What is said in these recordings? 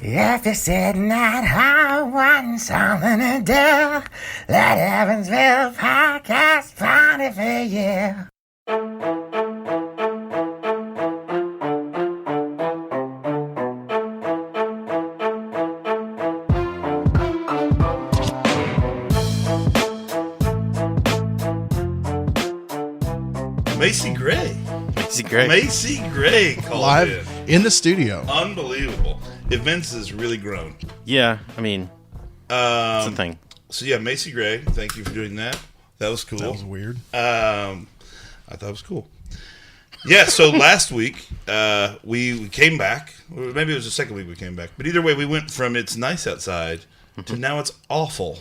If they said not I want something to do, let Evansville Podcast find it for you. Macy Gray. Macy Gray called live in the studio. Unbelievable. Events has really grown. Yeah, I mean, it's a thing. So yeah, Macy Gray, thank you for doing that. That was cool. That was weird. I thought it was cool. Yeah, so last week we came back. Or maybe it was the second week we came back. But either way, we went from it's nice outside to now it's awful.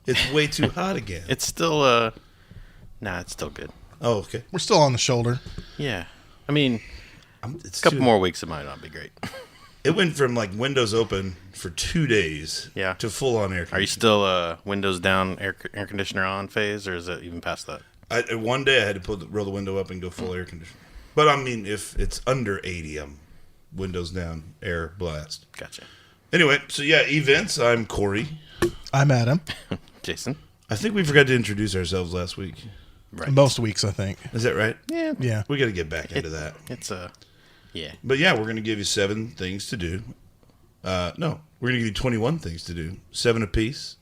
It's way too hot again. It's still, it's still good. Oh, okay. We're still on the shoulder. Yeah. I mean, a couple more weeks, it might not be great. It went from like windows open for 2 days to full on air conditioning. Are you still windows down, air conditioner on phase, or is it even past that? One day I had to roll the window up and go full air conditioning. But I mean, if it's under 80, I'm windows down, air blast. Gotcha. Anyway, so yeah, events. I'm Cory. I'm Adam. Jason. I think we forgot to introduce ourselves last week. Right. Most weeks, I think. Is that right? Yeah. We got to get back into that. It's yeah. But yeah, we're going to give you 7 things to do. No, we're going to give you 21 things to do. 7 apiece.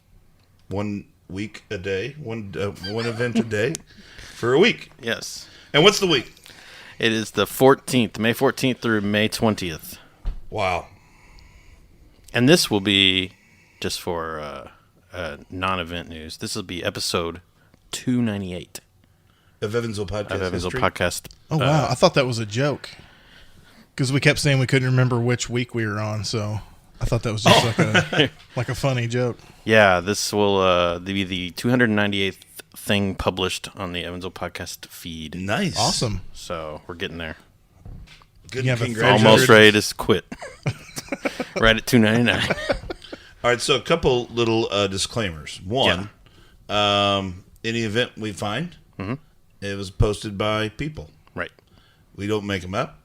1 week a day. One event a day for a week. Yes. And what's the week? It is the 14th, May 14th through May 20th. Wow. And this will be, just for non-event news, this will be episode 298. Of Evansville Podcast. Of Evansville Podcast. Oh, wow. I thought that was a joke. Because we kept saying we couldn't remember which week we were on, so I thought that was just like a funny joke. Yeah, this will be the 298th thing published on the Evansville Podcast feed. Nice. Awesome. So we're getting there. Good. Yeah, Congratulations. Almost ready to quit. Right at 299. All right, so a couple little disclaimers. One, any event we find, it was posted by people. Right. We don't make them up.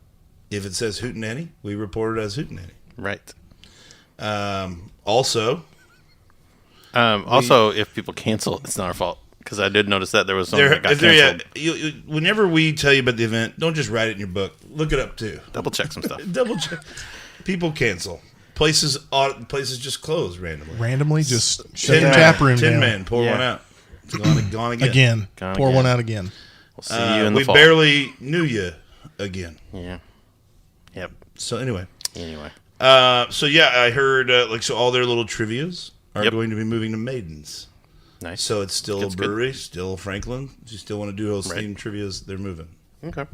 If it says Hootenanny, we report it as Hootenanny. Right. Also, if people cancel, it's not our fault. Because I did notice that there was something that got canceled. Whenever we tell you about the event, don't just write it in your book. Look it up, too. Double check some stuff. Double check. People cancel. Places just close randomly. Randomly just shut the tap room down. Tin Man, pour one out. It's gone again. Pour one out again. We'll see you in the fall. We barely knew you again. Yeah. Yep. So anyway. So yeah, I heard so all their little trivias are going to be moving to Maidens. Nice. So it's still That's a brewery, good. still Franklin. If you still want to do those themed trivias, they're moving. Okay.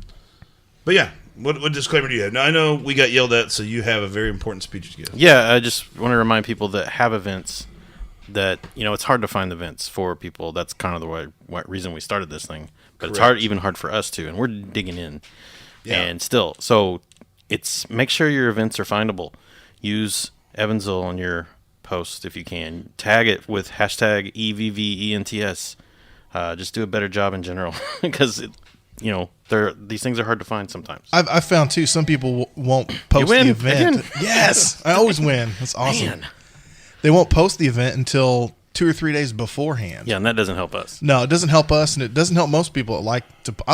But yeah, what disclaimer do you have? Now I know we got yelled at, so you have a very important speech to give. Yeah, I just want to remind people that have events that, it's hard to find events for people. That's kind of the reason we started this thing. But It's hard for us too, and we're digging in. Yeah. And still, so make sure your events are findable. Use Evansville on your post if you can. Tag it with hashtag EVVENTS. Just do a better job in general because these things are hard to find sometimes. I've found too. Some people won't post the event. Yes, I always win. That's awesome. Man. They won't post the event until 2 or 3 days beforehand. Yeah, and that doesn't help us. No, it doesn't help us, and it doesn't help most people. I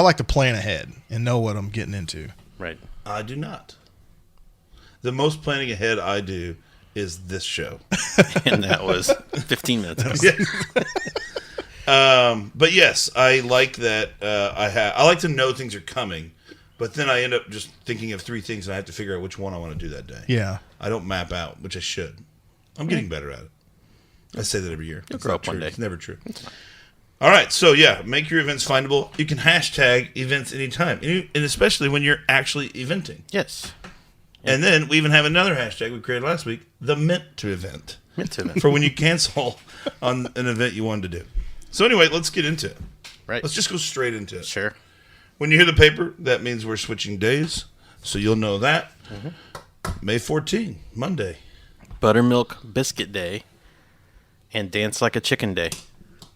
like to plan ahead and know what I'm getting into. Right. I do not. The most planning ahead I do is this show, and that was 15 minutes ago. But yes, I like that. I like to know things are coming, but then I end up just thinking of 3 things, and I have to figure out which one I want to do that day. Yeah, I don't map out, which I should. I'm getting better at it. I say that every year. You'll grow up one day. It's never true. All right, so yeah, make your events findable. You can hashtag events anytime, and especially when you're actually eventing. Yes. And then we even have another hashtag we created last week, the meant to event. Meant to event. For when you cancel on an event you wanted to do. So anyway, let's get into it. Right. Let's just go straight into it. Sure. When you hear the paper, that means we're switching days. So you'll know that. May 14, Monday. Buttermilk Biscuit Day and Dance Like a Chicken Day.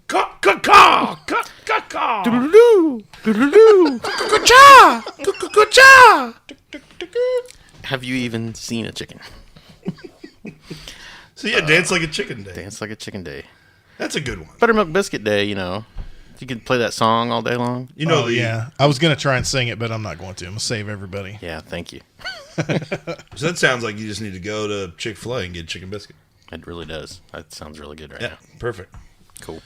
Ka-ka-ka! Ka-ka-ka! Doodle-doo! Doodle-doo! Ka-ka-cha! Ka-ka-cha! Have you even seen a chicken? So yeah, dance like a chicken day. Dance like a chicken day. That's a good one. Buttermilk biscuit day, you know. You could play that song all day long. You know, yeah. I was going to try and sing it, but I'm not going to. I'm going to save everybody. Yeah, thank you. So that sounds like you just need to go to Chick-fil-A and get a chicken biscuit. It really does. That sounds really good right now. Perfect. Cool.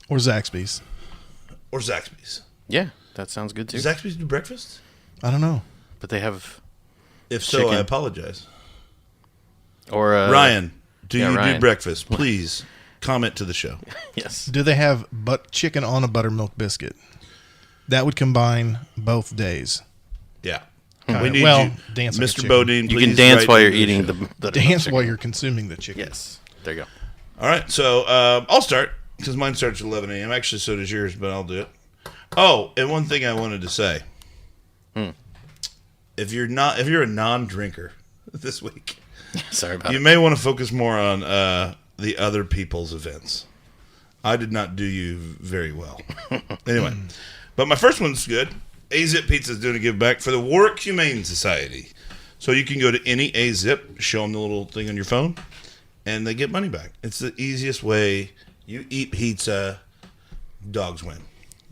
Or Zaxby's. Or Zaxby's. Yeah, that sounds good too. Does Zaxby's do breakfast? I don't know. But they have... If so, chicken. I apologize. Or Ryan, do you Ryan. do breakfast? Please comment to the show. Yes. Do they have chicken on a buttermilk biscuit? That would combine both days. Yeah. Kinda. We need Well, you. dance like a Mr. chicken. Bodine, You please can dance write while you're into eating show. the Dance chicken. while you're consuming the chicken. Yes. There you go. All right, so I'll start because mine starts at 11 a.m. Actually, so does yours, but I'll do it. Oh, and one thing I wanted to say: if you're a non-drinker this week, Sorry about you it. may want to focus more on the other people's events. I did not do you very well. Anyway, but my first one's good. A-Zip Pizza is doing a give back for the Warwick Humane Society. So you can go to any A-Zip, show them the little thing on your phone, and they get money back. It's the easiest way. You eat pizza, dogs win.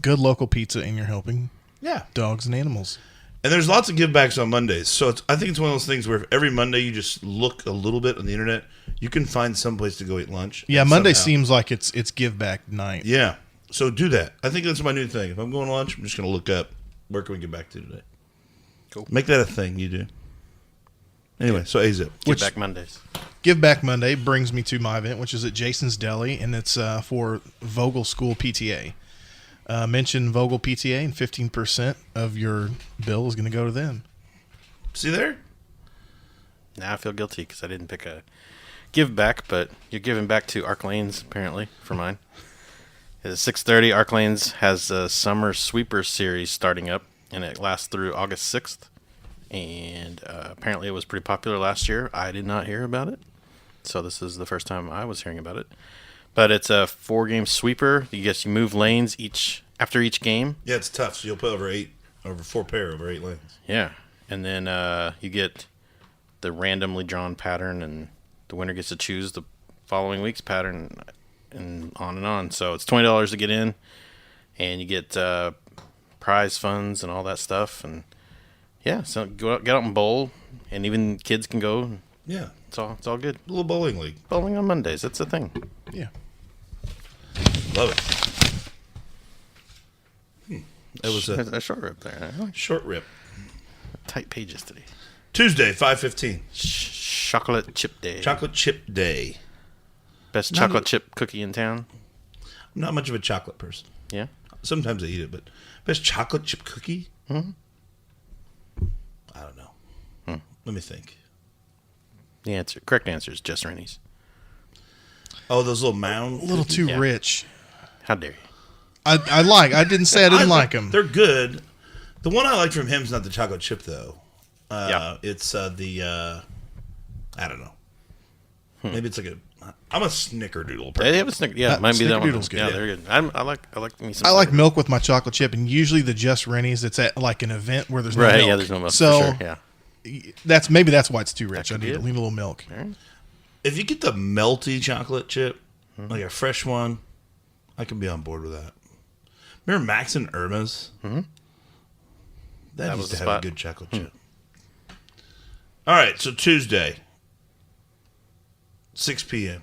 Good local pizza, and you're helping Yeah. dogs and animals. And there's lots of give backs on Mondays. So I think it's one of those things where if every Monday you just look a little bit on the internet, you can find some place to go eat lunch. Yeah, And Monday somehow- seems like it's give back night. Yeah. So do that. I think that's my new thing. If I'm going to lunch, I'm just going to look up where can we get back to today. Cool. Make that a thing you do. Anyway, so A-Zip. Give back Mondays. Give Back Monday brings me to my event, which is at Jason's Deli, and it's for Vogel School PTA. Mention Vogel PTA, and 15% of your bill is going to go to them. See there? Now I feel guilty because I didn't pick a give back, but you're giving back to Arc Lanes, apparently, for mine. It's 6:30. Arc Lanes has a Summer Sweepers series starting up, and it lasts through August 6th. And apparently it was pretty popular last year. I did not hear about it, so this is the first time I was hearing about it. But it's a 4-game sweeper. You move lanes after each game. Yeah, it's tough. So you'll put over 4 pair over 8 lanes. Yeah, and then you get the randomly drawn pattern, and the winner gets to choose the following week's pattern, and on and on. So it's $20 to get in, and you get prize funds and all that stuff. And yeah, so get out and bowl, and even kids can go. Yeah. It's all good. A little bowling league. Bowling on Mondays, that's the thing. Yeah. Love it. That was a short rip there. I like short rip. tight pages today. Tuesday, 5:15. Chocolate chip day. Chocolate chip day. Best Not chocolate a- chip cookie in town. I'm not much of a chocolate person. Yeah. Sometimes I eat it, but best chocolate chip cookie? Mm-hmm. I don't know. Let me think. The correct answer is just Rennie's. Oh, those little mound. A little too Yeah. rich. How dare you? I didn't say I didn't like them. They're good. The one I like from him is not the chocolate chip though. Yeah. It's the I don't know. Maybe it's like I'm a snickerdoodle person. They have a snicker. Yeah, might be that one. Snickerdoodle's good. Yeah, Yeah. they're good. I like me some. I like snicker. milk with my chocolate chip, and usually the Just Rennie's. It's at like an event where there's no Right. milk. Yeah, there's no milk. So for sure. Yeah. that's why it's too rich. I could be need it. a little milk. If you get the melty chocolate chip, like a fresh one, I can be on board with that. Remember Max and Irma's? Mm-hmm. That was used to the have a spot. good chocolate chip. All right, so Tuesday, 6 p.m.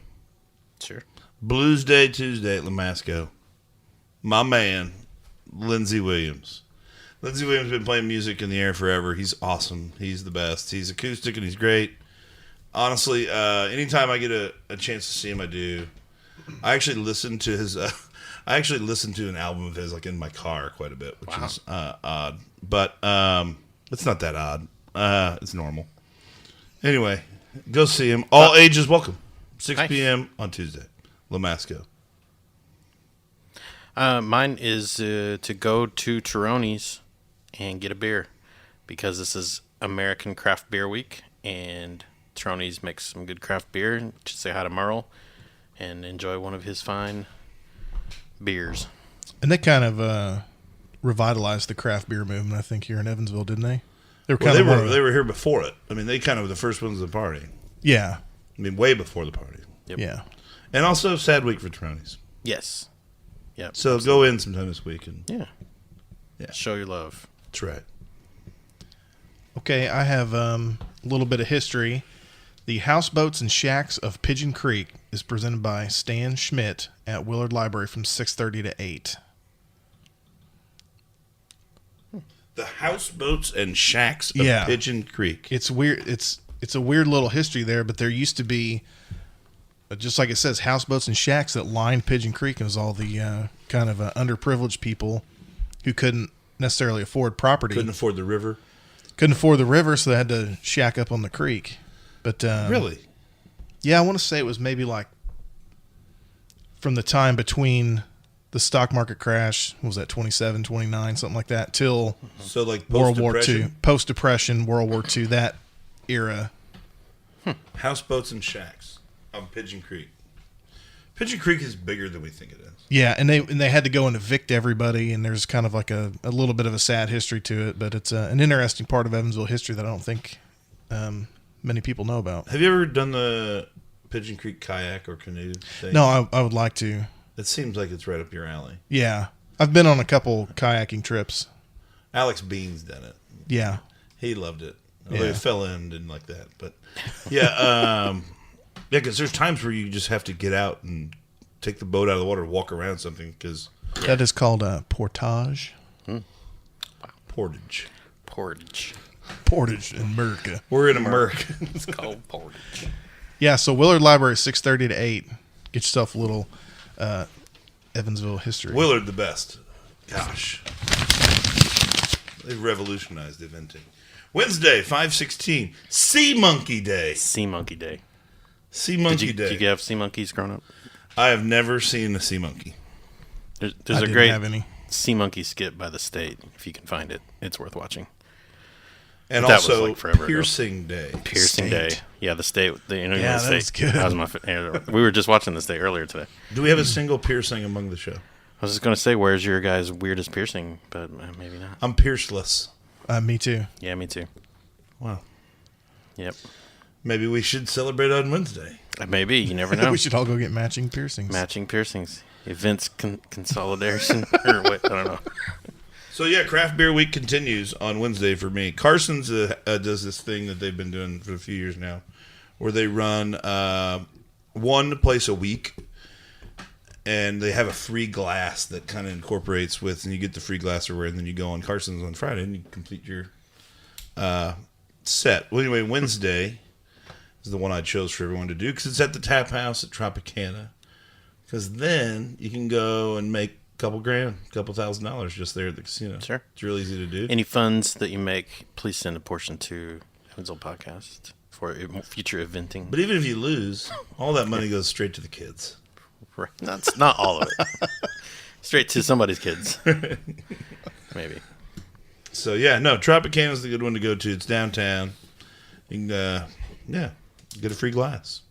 Sure. Blues Day Tuesday at Lamasco. My man, Lindsey Williams. Lindsey Williams has been playing music in the air forever. He's awesome. He's the best. He's acoustic and he's great. Honestly, anytime I get a chance to see him, I do. I actually listen to his. I actually listen to an album of his like in my car quite a bit, which is odd. But it's not that odd. It's normal. Anyway, go see him. All ages welcome. 6 Nice. p.m. on Tuesday, Lamasco. Mine is to go to Tironi's and get a beer because this is American Craft Beer Week, and Tironi's makes some good craft beer. Just say hi to Merle and enjoy one of his fine beers. And they kind of revitalized the craft beer movement, I think, here in Evansville, didn't they? They were Well, kind of they were here before it. I mean, they kind of were the first ones to party. yeah. I mean, way before the party. Yep. Yeah. And also, sad week for Tronies. Yes. Yep. So go in sometime this week and Yeah. Show your love. that's right. Okay, I have a little bit of history. The Houseboats and Shacks of Pigeon Creek is presented by Stan Schmidt at Willard Library from 6:30 to 8. The houseboats and shacks of Yeah. Pigeon Creek. It's weird. It's a weird little history there, but there used to be, just like it says, houseboats and shacks that lined Pigeon Creek. It was all the kind of underprivileged people who couldn't necessarily afford property. Couldn't afford the river. Couldn't afford the river, so they had to shack up on the creek. But Really? yeah, I want to say it was maybe like from the time between the stock market crash, what was that 27, 29, something like that, till So like World War post-depression? II, post-depression, World War II, that era. Houseboats and shacks on Pigeon Creek. Pigeon Creek is bigger than we think it is. Yeah, and they had to go and evict everybody, and there's kind of like a little bit of a sad history to it, but it's an interesting part of Evansville history that I don't think many people know about. Have you ever done the Pigeon Creek kayak or canoe thing? No, I would like to. It seems like it's right up your alley. Yeah, I've been on a couple kayaking trips. Alex Bean's done it. Yeah. He loved it. Although Yeah. he fell in, didn't like that. But yeah, because there's times where you just have to get out and take the boat out of the water and walk around something because That is called a portage. portage. Portage in America. We're in America. It's called portage. Yeah, so Willard Library, 6:30 to 8. Get yourself a little Evansville history. Willard the best. Gosh. They've revolutionized eventing. Wednesday, 5/16, Sea Monkey Day. Sea Monkey Day. Sea Monkey Day. Did you have sea monkeys growing up? I have never seen a sea monkey. There's I a didn't great have any. sea monkey skit by the state. If you can find it, it's worth watching. And That was also like forever ago. Piercing Day. Piercing State. Day. Yeah, the state. The interview Yeah, with the that was state. good. That was we were just watching the state earlier today. Do we have a single piercing among the show? I was just going to say, where's your guy's weirdest piercing? But maybe not. I'm pierceless. Me too. Yeah, me too. Wow. Yep. Maybe we should celebrate on Wednesday. Maybe. You never know. We should all go get matching piercings. Matching piercings. Events consolidation. Or what? I don't know. So yeah, Craft Beer Week continues on Wednesday for me. Carson's does this thing that they've been doing for a few years now, where they run one place a week, and they have a free glass that kind of incorporates with, and you get the free glassware, and then you go on Carson's on Friday and you complete your set. Well, anyway, Wednesday is the one I chose for everyone to do because it's at the Tap House at Tropicana. Because then you can go and make couple $1,000 just there at the casino. Sure. It's real easy to do. Any funds that you make, please send a portion to Evansville Podcast for future eventing. But even if you lose, all that money goes straight to the kids. Right. That's not all of it. Straight to somebody's kids. Maybe. So yeah, no, Tropicana is the good one to go to. It's downtown. You can, get a free glass.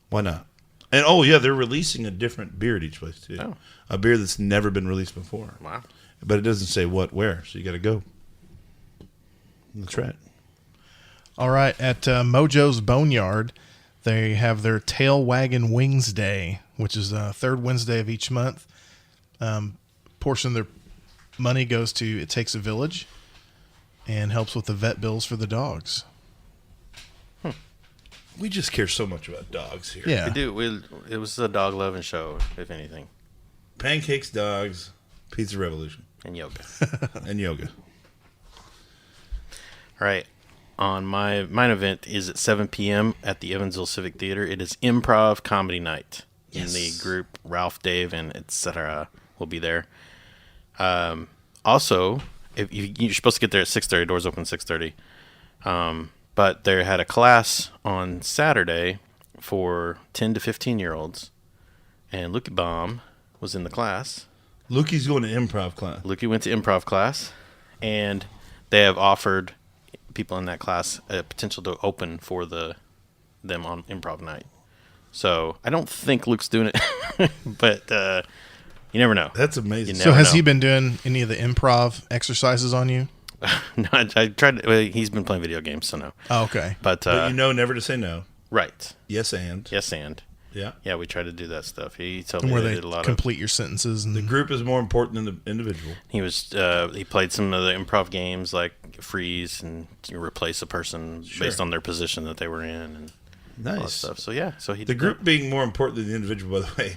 Why not? And oh yeah, they're releasing a different beer at each place too. Oh. A beer that's never been released before. Wow. But it doesn't say what, where, so you got to go. That's right. All right, at Mojo's Boneyard, they have their Tail Waggin' Wings Day, which is the third Wednesday of each month. Portion of their money goes to It Takes a Village and helps with the vet bills for the dogs. We just care so much about dogs here. Yeah. We do. It was a dog loving show, if anything. Pancakes, dogs, pizza revolution, And yoga. and yoga. All right. On mine event is at 7 p.m. at the Evansville Civic Theater. It is improv comedy night. Yes. In the group, Ralph, Dave, and etc. will be there. Also, if you're supposed to get there at 6:30. Doors open 6:30. But they had a class on Saturday for 10 to 15-year-olds. And Lukey Baum was in the class. Lukey's going to improv class. Lukey went to improv class. And they have offered people in that class a potential to open for them on improv night. So I don't think Luke's doing it, but you never know. That's amazing. You So has know. he been doing any of the improv exercises on you? No, I tried. Well, he's been playing video games, so no. Oh, okay. But But you know never to say no. Right. Yes, and. Yeah. Yeah, we tried to do that stuff. He told And me where they they did a lot complete your sentences. And The group is more important than the individual. He played some of the improv games like freeze and you replace a person based on their position that they were in and all that Nice. stuff. So yeah, so he The did group that. being more important than the individual, by the way,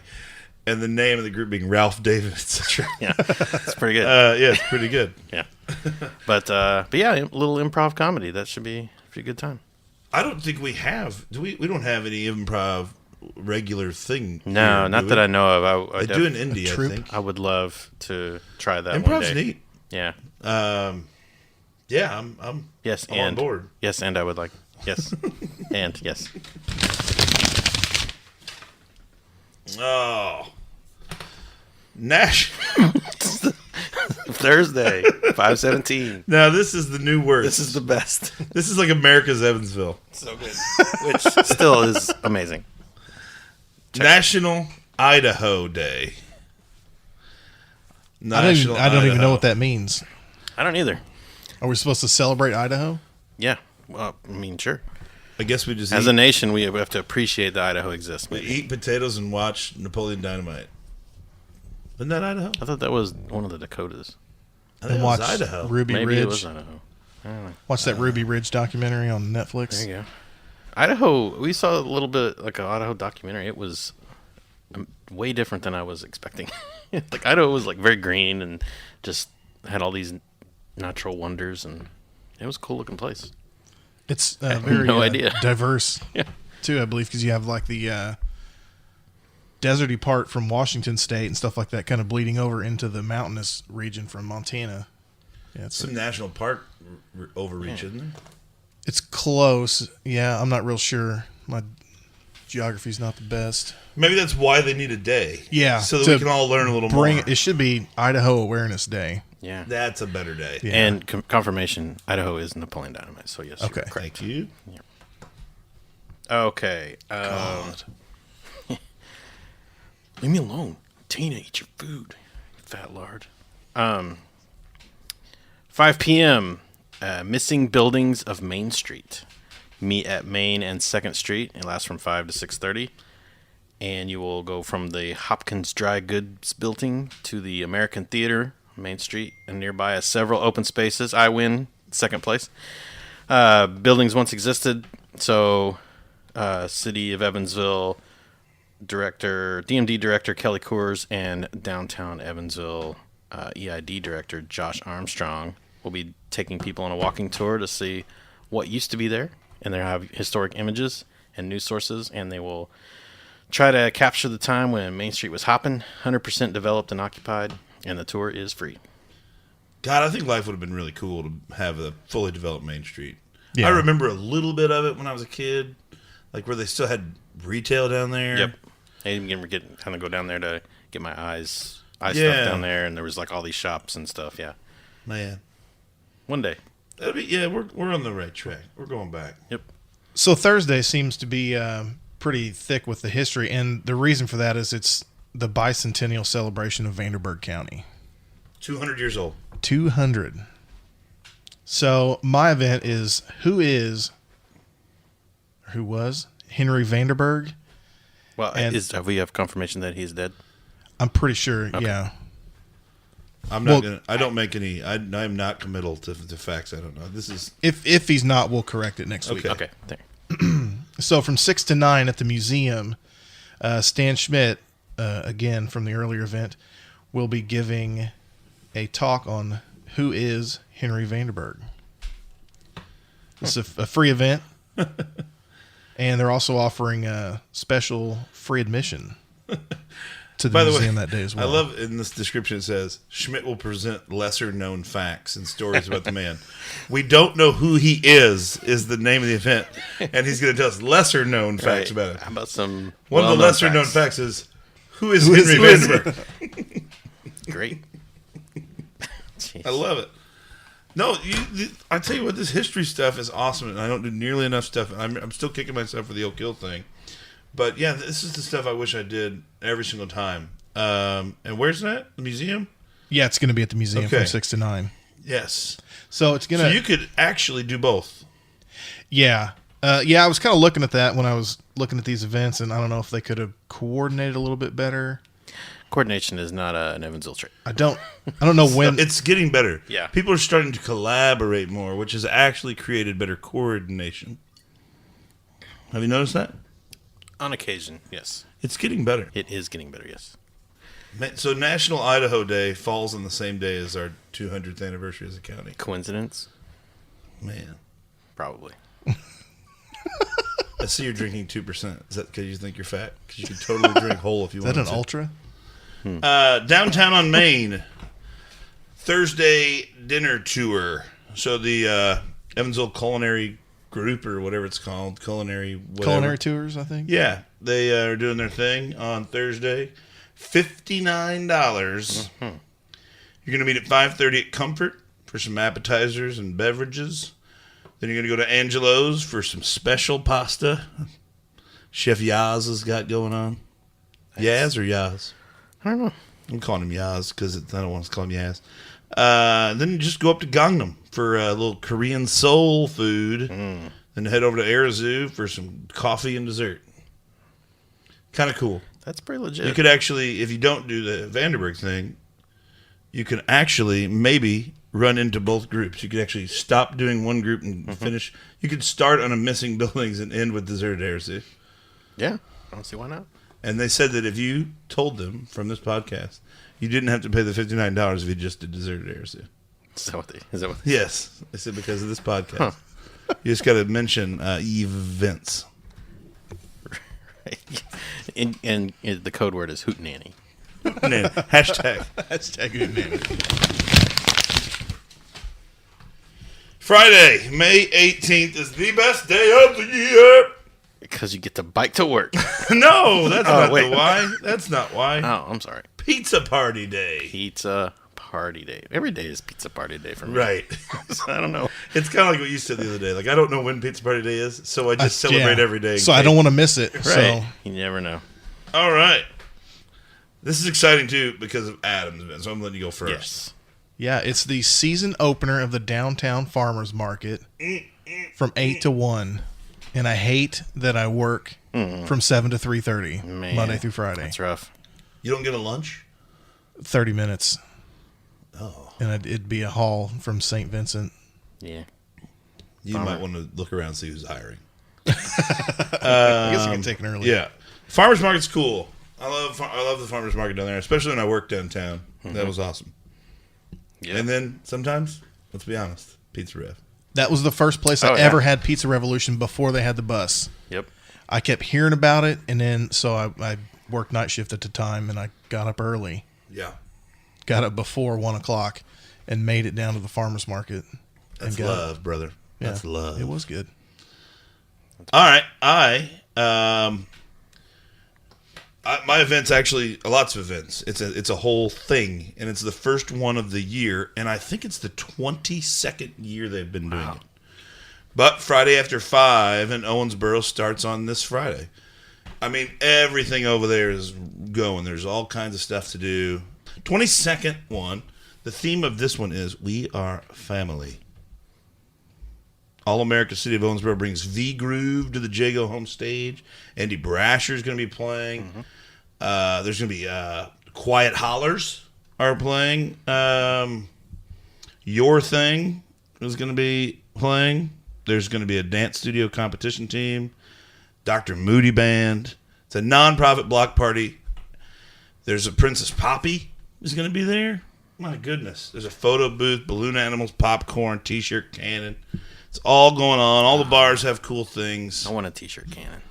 and the name of the group being Ralph David, etc. Yeah, it's pretty good. Yeah, it's pretty good. Yeah, but yeah, a little improv comedy that should be a good time. I don't think we have. Do we? We don't have any improv regular thing. No, here, not do that we? I know of. They do in India, I troupe? think. I would love to try that. Improv's one day. neat. Yeah. Yeah, I'm Yes, I'm and on board. yes, and I would like yes, and yes. Oh, Nash. Thursday, 5/17. Now this is the new word. This is the best. This is like America's Evansville. So good. Which still is amazing. National Idaho Day. I don't even know what that means. I don't either. Are we supposed to celebrate Idaho? Yeah. Well, I mean, sure. I guess we just As eat, a nation, we have to appreciate that Idaho exists. we eat potatoes and watch Napoleon Dynamite. Isn't that Idaho? I thought that was one of the Dakotas. I think And it was watch Idaho. Ruby Maybe Ridge. it was Idaho. I don't know. Watch that Ruby Ridge documentary on Netflix. There you go. Idaho, we saw a little bit like an Idaho documentary. It was way different than I was expecting. Like Idaho was like very green and just had all these natural wonders, and it was a cool looking place. It's had very no idea. diverse, Yeah. too, I believe, because you have like the deserty part from Washington State and stuff like that kind of bleeding over into the mountainous region from Montana. Yeah, Some national park overreach, isn't there? it's close. Yeah, I'm not real sure. My geography's not the best. Maybe that's why they need a day. Yeah, So that to we can all learn a little more. It should be Idaho Awareness Day. Yeah. That's a better day. Yeah. And confirmation, Idaho is Napoleon Dynamite. So yes. you're Okay. correct. Thank you. Okay. God. Leave me alone. Tina, eat your food, you fat lard. 5 p.m. Missing buildings of Main Street. Meet at Main and 2nd Street. It lasts from 5 to 6:30. And you will go from the Hopkins Dry Goods building to the American Theater, Main Street, and nearby are several open spaces. I win 2nd place. Buildings once existed, so City of Evansville DMD Director Kelly Coors and Downtown Evansville EID Director Josh Armstrong will be taking people on a walking tour to see what used to be there, and they have historic images and news sources, and they will try to capture the time when Main Street was hopping, 100% developed and occupied, and the tour is free. God, I think life would have been really cool to have a fully developed Main Street. Yeah. I remember a little bit of it when I was a kid, like where they still had retail down there. Yep. I even kind of go down there to get my eye Yeah. stuff down there, and there was like all these shops and stuff. Yeah. Man. One day. We're on the right track. We're going back. Yep. So Thursday seems to be pretty thick with the history, and the reason for that is it's the bicentennial celebration of Vanderburgh County. 200 years old. 200. So my event is who was Henry Vanderburgh? Well, And- have we have confirmation that he's dead? I'm pretty sure. Yeah. I'm Well- not gonna. I don't make any. I'm not committal to facts. I don't know. This is If he's not, we'll correct it next week. Okay. Okay. There. So from 6 to 9 at the museum, Stan Schmidt, again from the earlier event, will be giving a talk on who is Henry Vanderburgh. It's a free event, and they're also offering a special free admission to the By the way, museum that day as well. I love in this description it says Schmidt will present lesser known facts and stories about the man. We don't know who he is the name of the event, and he's going to tell us lesser known facts about it. How about some One of the well-known lesser known facts is who is Henry who is Vanderburgh? Great. Jeez. I love it. No, I tell you what, this history stuff is awesome, and I don't do nearly enough stuff. I'm still kicking myself for the Oak Hill thing. But yeah, this is the stuff I wish I did every single time. And where's that? The museum? Yeah, it's going to be at the museum Okay. from 6 to 9. Yes. So it's going So to... you could actually do both. Yeah. Yeah, I was kind of looking at that when I was looking at these events, and I don't know if they could have coordinated a little bit better. Coordination is not an Evansville trait. I don't know when. It's getting better. Yeah. People are starting to collaborate more, which has actually created better coordination. Have you noticed that? On occasion, yes. It's getting better. It is getting better, yes. So National Idaho Day falls on the same day as our 200th anniversary as a county. Coincidence? Man. Probably. I see you're drinking 2%. Is that because you think you're fat? Because you can totally drink whole if you want to. Is that an ultra? Downtown on Main, Thursday dinner tour. So the Evansville Culinary Group, or whatever it's called, Culinary Tours, I think. Yeah, they are doing their thing on Thursday. $59. Mm-hmm. You're going to meet at 5:30 at Comfort for some appetizers and beverages. Then you're going to go to Angelo's for some special pasta. Chef Yaz has got going on. Yaz or Yaz? I don't know. I'm calling him Yaz because I don't want to call him Yaz. Then you just go up to Gangnam for a little Korean soul food. Then head over to Arizu for some coffee and dessert. Kind of cool. That's pretty legit. You could actually, if you don't do the Vanderburg thing, you can actually maybe run into both groups. You could actually stop doing one group and finish. You could start on a missing buildings and end with dessert Arizu. Yeah. I don't see why not. And they said that if you told them from this podcast, you didn't have to pay the $59 if you just did dessert Arizu. Is that what they Yes. They said because of this podcast. You just got to mention Evvents. And the code word is hootenanny. Hashtag. Hashtag hootenanny. Friday, May 18th is the best day of the year. Because you get to bike to work. No, that's not the why. That's not why. Oh, I'm sorry. Pizza party day. Pizza party day. Every day is pizza party day for me. Right. I don't know. It's kind of like what you said the other day. Like, I don't know when pizza party day is, so I just celebrate every day. So I don't want to miss it. Right. So. You never know. All right. This is exciting, too, because of Adam's event, so I'm letting you go first. Yes. Yeah, it's the season opener of the Downtown Farmers Market from 8 to 1. And I hate that I work from 7 to 3:30, Monday through Friday. That's rough. You don't get a lunch? 30 minutes. Oh. And it'd be a haul from St. Vincent. Yeah. You might want to look around and see who's hiring. I guess you can take an early. Yeah. Farmers Market's cool. I love the Farmers Market down there, especially when I worked downtown. That was awesome. Yeah. And then sometimes, let's be honest, Pizza Rev. That was the first place I ever had Pizza Revolution before they had the bus. Yep. I kept hearing about it, and then so I worked night shift at the time, and I got up early. Yeah. Got up before 1 o'clock and made it down to the farmer's market. That's love, brother. Yeah, That's love. It was good. All right. My event's actually lots of events. It's a whole thing, and it's the first one of the year, and I think it's the 22nd year they've been doing it. But Friday After 5 in Owensboro starts on this Friday. I mean, everything over there is going. There's all kinds of stuff to do. 22nd one, the theme of this one is We Are Family. All-America City of Owensboro brings V-Groove to the Jago home stage. Andy Brasher's going to be playing. There's going to be Quiet Hollers are playing. Your Thing is going to be playing. There's going to be a dance studio competition team. Dr. Moody Band. It's a non-profit block party. There's a Princess Poppy is going to be there. My goodness. There's a photo booth, balloon animals, popcorn, T-shirt cannon. It's all going on. All the bars have cool things. I want a T-shirt cannon.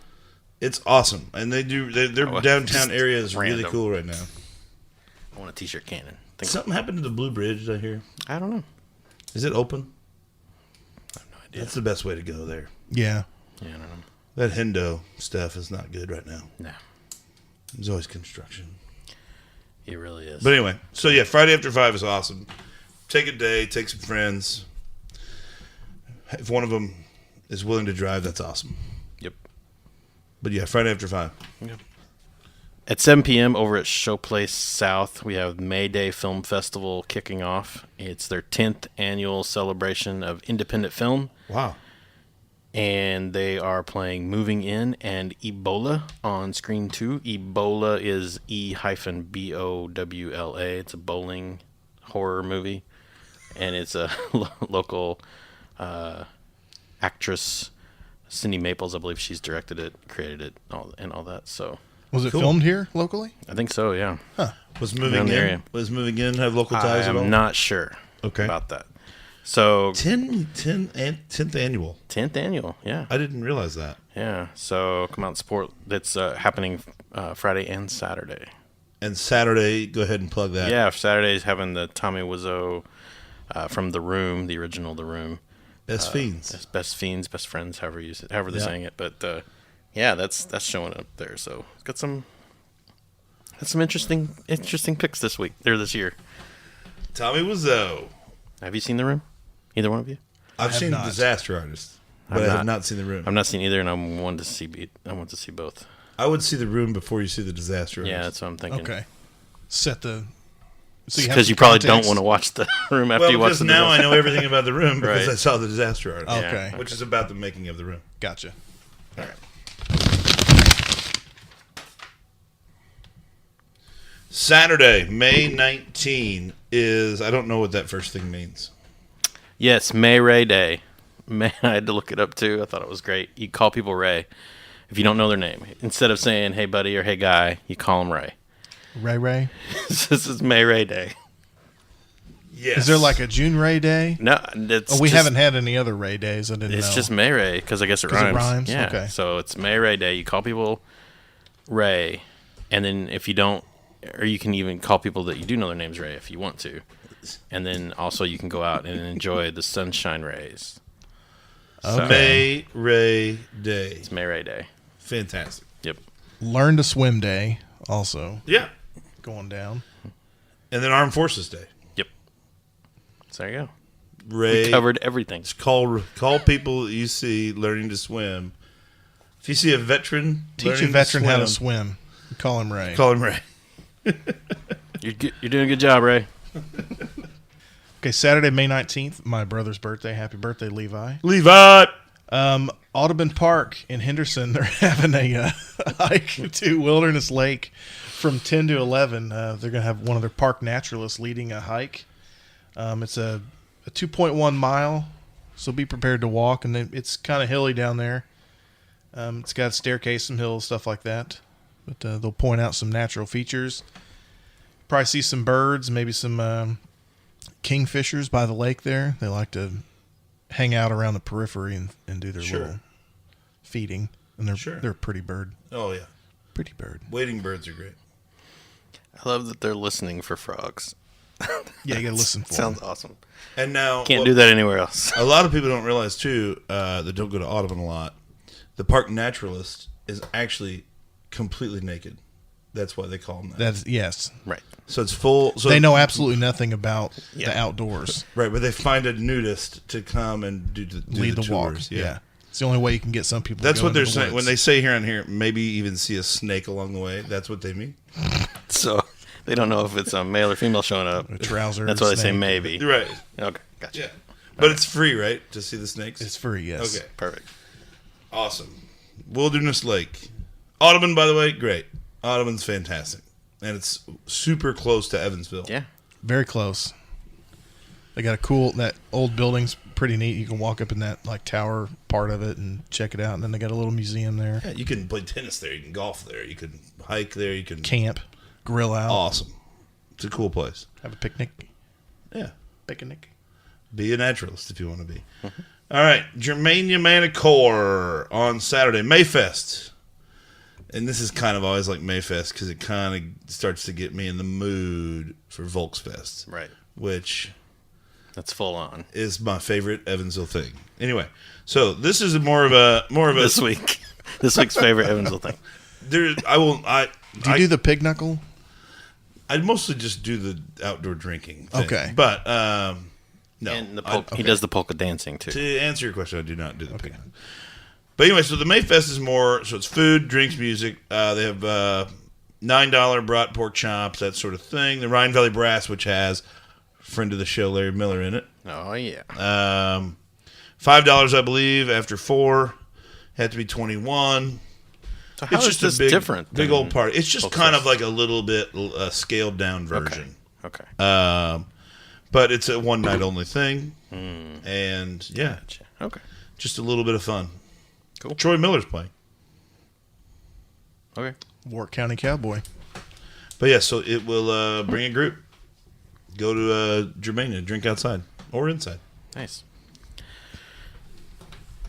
It's awesome. And their downtown area is really cool right now. I want a T-shirt cannon. Something happened to the Blue Bridge, I hear. I don't know. Is it open? I have no idea. That's the best way to go there. Yeah. Yeah, I don't know. That Hendo stuff is not good right now. No. There's always construction. It really is. But anyway, so yeah, Friday After 5 is awesome. Take a day, take some friends. If one of them is willing to drive, that's awesome. Yep. But yeah, Friday After 5. Yep. At 7 p.m. over at Showplace South, we have May Day Film Festival kicking off. It's their 10th annual celebration of independent film. Wow. and they are playing Moving In and Ebola on Screen 2. Ebola is E-BOWLA. It's a bowling horror movie, and it's a local actress, Cindy Maples. I believe she's directed it, created it, and all that. So Was it filmed here locally? I think so, yeah. Was Moving In have local ties at all? I'm not sure about that. So 10th annual. 10th annual, yeah. I didn't realize that. Yeah, so come out and support. That's happening Friday and Saturday. And Saturday, go ahead and plug that. Yeah, Saturday's having the Tommy Wiseau from The Room, the original The Room. Best Fiends. Best Fiends, Best Friends, however they're saying it. But yeah, that's showing up there. So it's got some interesting picks this year. Tommy Wiseau. Have you seen The Room? Either one of you? I've seen Disaster Artist, but I have not seen The Room. I've not seen either, and I want to see both. I would see The Room before you see The Disaster Artist. Yeah, that's what I'm thinking. Okay. Because you probably don't want to watch The Room after you watch The now I know everything about The Room because Right. I saw The Disaster Artist. Okay. Which is about the making of The Room. Gotcha. All right. Saturday, May 19 is, I don't know what that first thing means. Yes, May Ray Day. I had to look it up too. I thought it was great. You call people Ray if you don't know their name. Instead of saying "Hey buddy" or "Hey guy," you call them Ray. Ray. This is May Ray Day. Yes. Is there like a June Ray Day? No, We haven't had any other Ray days. I didn't know. It's just May Ray because I guess it 'Cause rhymes. it rhymes? Yeah. Okay. So it's May Ray Day. You call people Ray, and then if you don't, or you can even call people that you do know their names Ray if you want to, and then also you can go out and enjoy the sunshine rays. Okay. May Ray Day. It's May Ray Day. Fantastic. Yep. Learn to Swim Day also Yeah. going down. And then Armed Forces Day. Yep. So there you go. Ray We covered everything. Just call people that you see learning to swim. If you see a veteran, Teach a veteran how to swim. Call him Ray. Call him Ray. You're doing a good job, Ray. Okay, Saturday, May 19th, my brother's birthday. Happy birthday, Levi. Levi. Audubon Park in Henderson, they're having a hike to Wilderness Lake from 10 to 11. They're going to have one of their park naturalists leading a hike. It's a 2.1 mile, so be prepared to walk, and it's kind of hilly down there. It's got a staircase, some hills, stuff like that. But they'll point out some natural features. Probably see some birds, maybe some kingfishers by the lake there. They like to hang out around the periphery and do their little feeding. And they're a pretty bird. Oh, yeah. Pretty bird. Wading birds are great. I love that they're listening for frogs. Yeah, you got to listen for Sounds them. awesome. And now... Can't do that anywhere else. A lot of people don't realize, too, that don't go to Audubon a lot. The park naturalist is actually completely naked. That's why they call them that. Yes. Right. So it's full... So they know absolutely nothing about the outdoors. Right, but they find a nudist to come and Lead the walk. tours. Yeah. It's the only way you can get some people That's to go what they're into the saying. woods. When they say here on here, maybe even see a snake along the way, that's what they mean. So they don't know if it's a male or female showing up. A trouser. That's why they say snake. maybe. Right. Okay, gotcha. Yeah. But it's free, right, to see the snakes? It's free, yes. Okay. Perfect. Awesome. Wilderness Lake. Audubon, by the way, great. Audubon's fantastic. And it's super close to Evansville. Yeah. Very close. They got that old building's pretty neat. You can walk up in that like tower part of it and check it out. And then they got a little museum there. Yeah, you can play tennis there. You can golf there. You can hike there. You can... Camp, grill out. Awesome. It's a cool place. Have a picnic. Yeah. Picnic. Be a naturalist if you want to be. All right. Germania Manicor on Saturday. Mayfest. And this is kind of always like Mayfest because it kind of starts to get me in the mood for Volksfest. Right. Which... That's full on. is my favorite Evansville thing. Anyway, so this is more of a This week. This week's favorite Evansville thing. Do you do the pig knuckle? I mostly just do the outdoor drinking thing. Okay. But no. And he does the polka dancing too. To answer your question, I do not do the pig. But anyway, so the Mayfest is more so it's food, drinks, music. They have $9 brat pork chops, that sort of thing. The Rhine Valley Brass, which has friend of the show Larry Miller in it. Oh yeah. $5, I believe. After 4, had to be 21. So how is this different? Big old party. It's just kind of like a little bit scaled down version. Okay. But it's a one night only thing, and yeah, Gotcha. Okay. just a little bit of fun. Cool. Troy Miller's playing. Okay. Warwick County Cowboy. But yeah, so it will bring a group. Go to Germania, drink outside or inside. Nice.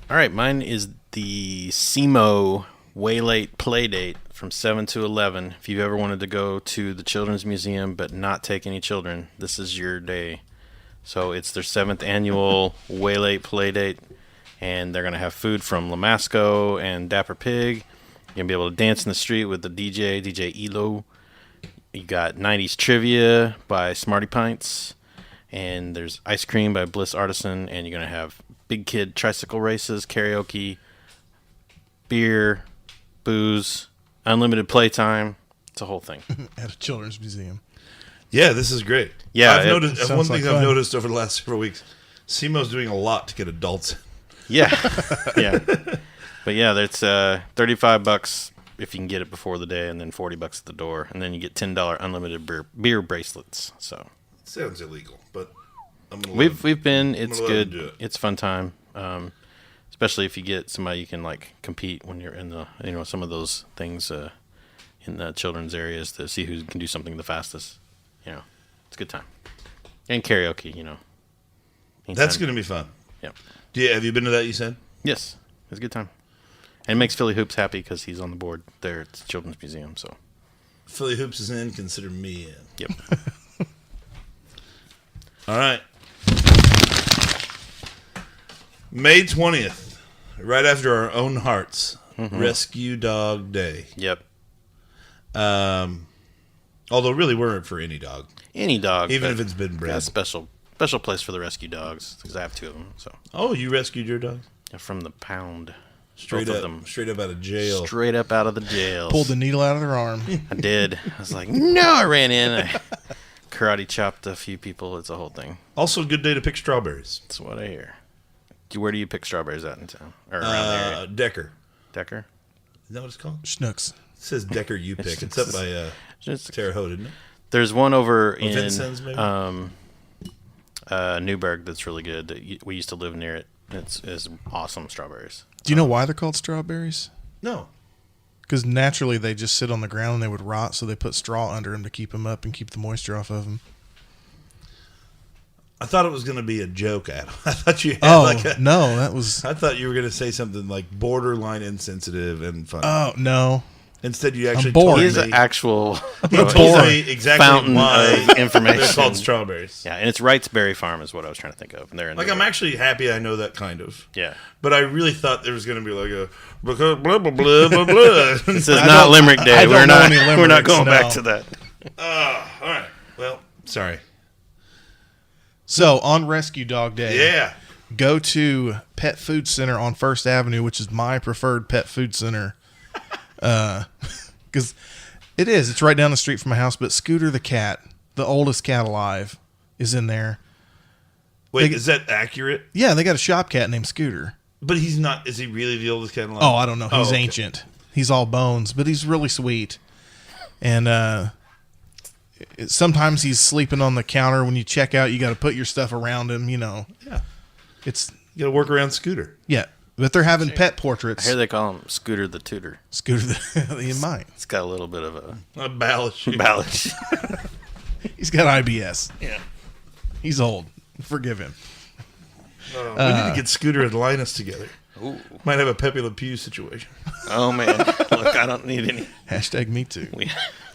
All right, mine is the SEMO Way Late Play Date from 7 to 11. If you've ever wanted to go to the Children's Museum but not take any children, this is your day. So it's their 7th annual Way Late Play Date, and they're going to have food from Lamasco and Dapper Pig. You're going to be able to dance in the street with the DJ Elo. You got 90s Trivia by Smarty Pints, and there's ice cream by Bliss Artisan, and you're going to have big kid tricycle races, karaoke, beer, booze, unlimited playtime. It's a whole thing. At a children's museum. Yeah, this is great. Yeah, I've noticed one sounds thing like I've fun. noticed over the last several weeks. SEMO's doing a lot to get adults in. Yeah. Yeah. But yeah, it's $35 if you can get it before the day, and then $40 at the door, and then you get $10 unlimited beer bracelets. So Sounds illegal, but I'm gonna we've been. It's gonna let them do good. it. It's a fun time, especially if you get somebody you can like compete when you're in the some of those things in the children's areas to see who can do something the fastest. It's a good time, and karaoke. That's going to be fun. Yep. Have you been to that? You said. Yes, it's a good time, and it makes Philly Hoops happy because he's on the board there at the Children's Museum. So Philly Hoops is in. Consider me in. yep. All right. May 20th, right after our own hearts, Rescue Dog Day. Yep. Although really we're for any dog. Any dog, Even but if it's been bred. got a special place for the rescue dogs because I have 2 of them. So Oh, you rescued your dog? they're from the pound, Straight both up, of them, straight up out of jail. straight up out of the jail. Pulled the needle out of their arm. I did. I was like, no. I ran in. I karate chopped a few people. It's a whole thing. Also, a good day to pick strawberries. That's what I hear. Where do you pick strawberries at in town or around the area? Decker. Decker. Is that what it's called? Schnooks. It says Decker you pick. It's up by Just- Terre Haute, isn't it? There's one over in Vincennes, maybe? Newburgh that's really good. We used to live near it. It's awesome strawberries. Do you know why they're called strawberries? No. Because naturally they just sit on the ground and they would rot, so they put straw under them to keep them up and keep the moisture off of them. I thought it was going to be a joke, Adam. I thought you had No, that was... I thought you were going to say something like borderline insensitive and funny. Oh, no. Instead, you actually bored. told me. He's an actual He told me exactly fountain why of information. they're called strawberries. Yeah, and it's Wrightsberry Farm is what I was trying to think of. And they're in Like, I'm Newburgh. actually happy I know that kind of. Yeah. But I really thought there was going to be like a because blah, blah, blah, blah, blah. This is not Limerick Day. I don't We're know not. any We're not limericks, going no. back to that. All right. Well, sorry. So, on Rescue Dog Day, Yeah. go to Pet Food Center on First Avenue, which is my preferred pet food center. Because it is. It's right down the street from my house. But Scooter the cat, the oldest cat alive, is in there. Wait, is that accurate? Yeah, they got a shop cat named Scooter. But he's not. Is he really the oldest cat alive? Oh, I don't know. He's okay. ancient. He's all bones, but he's really sweet. And sometimes he's sleeping on the counter. When you check out, you got to put your stuff around him. Yeah. It's You got to work around Scooter. yeah. But they're having pet I portraits. hear they call him Scooter the Tutor. Scooter, you might. It's got a little bit of a Balance. balance. He's got IBS. Yeah. He's old. Forgive him. We need to get Scooter and Linus together. Ooh. Might have a Pepe Le Pew situation. Oh man. Look, I don't need any. Hashtag me too. We,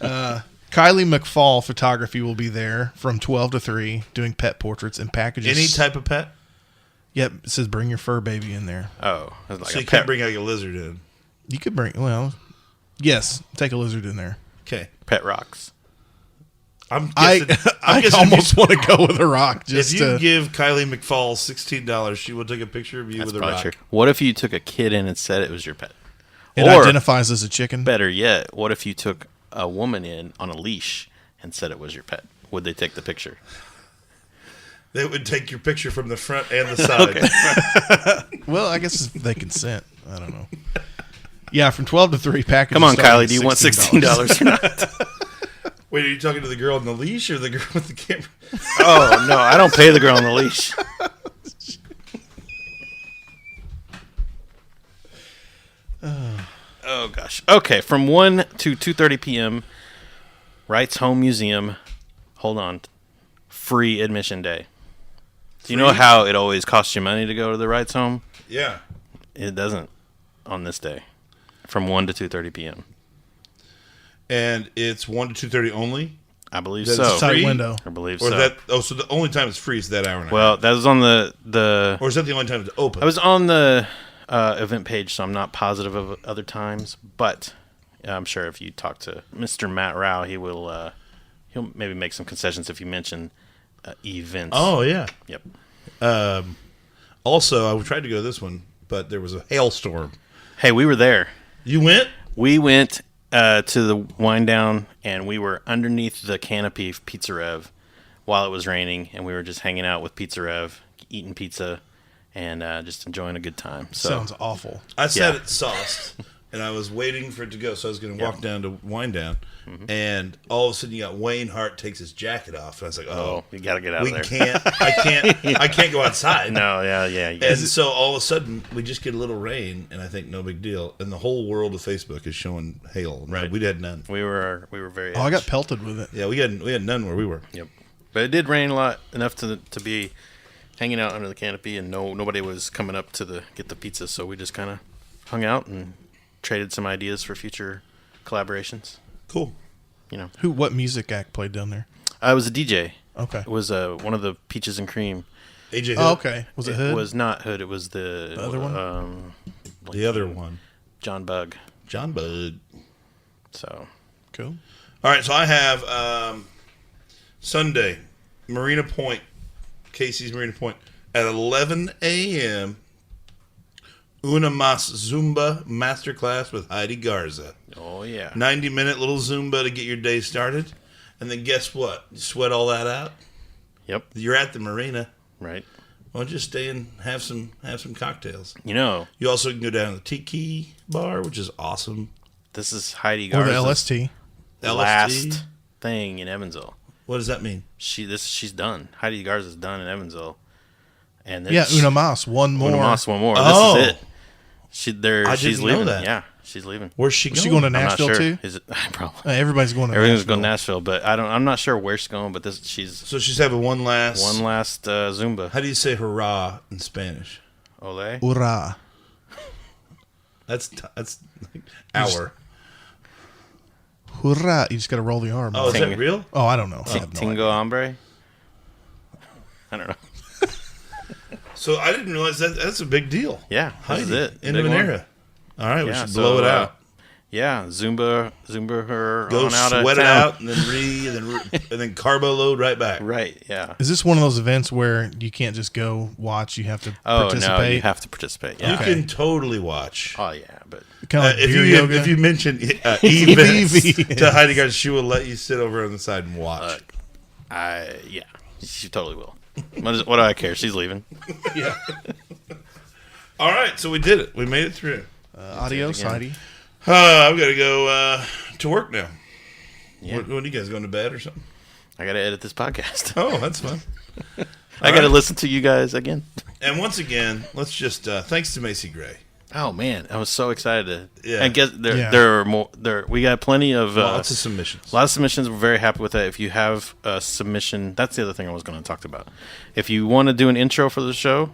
Kylie McFall Photography will be there from 12 to 3 doing pet portraits and packages. Any type of pet? Yep. It says bring your fur baby in there. oh, it's like So a you pet. can't bring like a lizard in. You could bring, well, yes, take a lizard in there. Okay. Pet rocks. I'm I guessing, I'm I guessing almost want to go with a rock. Just if you to, give Kylie McFall $16, she will take a picture of you That's with a probably rock. true. What if you took a kid in and said it was your pet? it or identifies as a chicken. better yet, what if you took a woman in on a leash and said it was your pet? Would they take the picture? They would take your picture from the front and the side. Well, I guess they consent. I don't know. Yeah, from 12 to 3 packages. Come on, Kylie. Do you want $16 or not? Wait, are you talking to the girl on the leash or the girl with the camera? Oh, no. I don't pay the girl on the leash. Oh, gosh. Okay, from 1 to 2:30 p.m., Wright's Home Museum. Hold on. Free admission day. Do you know how it always costs you money to go to the Wright's Home? Yeah. It doesn't on this day. From 1 to 2:30 p.m. And it's 1 to 2:30 only? I believe That's so. Tight free? window. I believe Or so. so the only time it's free is that hour and a half. Well, that was on the Or is that the only time it's open? I was on the event page, so I'm not positive of other times, but I'm sure if you talk to Mr. Matt Rao, he'll maybe make some concessions if you mention events. Oh, yeah. Yep. Also, I tried to go to this one, but there was a hailstorm. Hey, we were there. You went? We went to the wind down, and we were underneath the canopy of Pizza Rev while it was raining, and we were just hanging out with Pizza Rev, eating pizza, and just enjoying a good time. So, Sounds awful. I sat at Sauced, and I was waiting for it to go, so I was going to walk down to wind down, and all of a sudden you got Wayne Hart takes his jacket off, and I was like, oh, you got to get out of there. I can't go outside. No, yeah. And so all of a sudden we just get a little rain, and I think no big deal, and the whole world of Facebook is showing hail. Right. We had none. We were very. Oh, I got pelted with it. Yeah, we had none where we were. Yep. But it did rain a lot, enough to be hanging out under the canopy, and nobody was coming up to get the pizza, so we just kind of hung out and traded some ideas for future collaborations. Cool. You know, What music act played down there? I was a DJ. Okay. It was one of the Peaches and Cream. AJ Hood. Oh, okay. Was it Hood? It was not Hood. It was the other one? The other one. John Bug. John Bud. So Cool. All right, so I have Sunday, Marina Point, Casey's Marina Point, at 11 a.m., Una Mas Zumba Masterclass with Heidi Garza. oh yeah. 90-minute little Zumba to get your day started. And then guess what? You sweat all that out. Yep. You're at the marina. Right. Why don't you stay and have some cocktails? You know, You also can go down to the Tiki Bar, which is awesome. this is Heidi Or the Garza's LST. last thing in Evansville. What does that mean? She's done. Heidi Garza's done in Evansville. And Yeah, Una Mas. One more. Una Mas, one more. Oh. This is it. She's didn't know leaving. that. Yeah, she's leaving. Where's she going? Is she going to I'm not Nashville sure. too? Is it probably? Everybody's going to Everything's Nashville. going to Nashville, but I'm not sure where she's going. But she's So she's having one last Zumba. How do you say hurrah in Spanish? Ole. Hurrah. That's like hour. Hurrah. You just got to roll the arm. Oh, is that Ting- real? Oh, I don't know. I have no Tingo idea. hombre. I don't know. So I didn't realize that's a big deal. Yeah, this is Heidi, it. End of Big an one. era. All right, we Yeah, should blow so, it out. Yeah, Zumba her Go on out of sweat it town. out, and then carbo load right back. Right. Yeah. Is this one of those events where you can't just go watch? You have to Oh participate? no, you have to participate. You Yeah. Okay. can totally watch. Oh yeah, but Kind of like If beer you yoga? if you mention events Events. to Heidi Garza, she will let you sit over on the side and watch. yeah, she totally will. What do I care? She's leaving. Yeah. All right, so we did it. We made it through. Adios, again. Heidi. I've got to go to work now. Yeah. When are you guys going to bed or something? I got to edit this podcast. Oh, that's fun. I got to right. listen to you guys again. And once again, let's just thanks to Macy Gray. Oh man, I was so excited. Yeah. I guess Yeah. there are more. We got plenty of Lots of submissions. A lot of submissions. We're very happy with that. If you have a submission, that's the other thing I was going to talk about. If you want to do an intro for the show,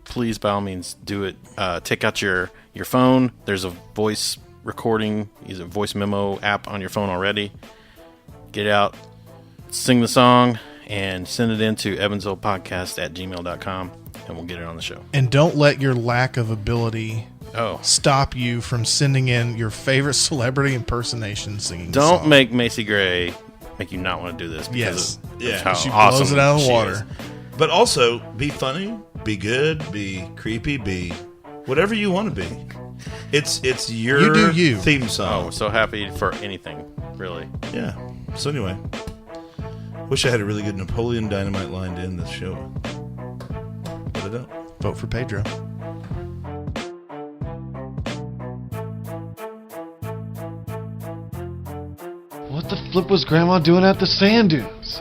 please, by all means, do it. Take out your phone. There's a voice recording, use a voice memo app on your phone already. Get it out, sing the song, and send it in to evansvillepodcast@gmail.com, and we'll get it on the show. And don't let your lack of ability Oh, stop you from sending in your favorite celebrity impersonation singing. don't song. make Macy Gray make you not want to do this because Yes. of Yeah. how She awesome blows it out of the she water. is. But also, be funny, be good, be creepy, be whatever you want to be. It's your You do you. theme Oh, song. we're so happy for anything, really. Yeah. So anyway, Wish I had a really good Napoleon Dynamite line to end this show. But I don't. Vote for Pedro. What the flip was Grandma doing at the sand dunes?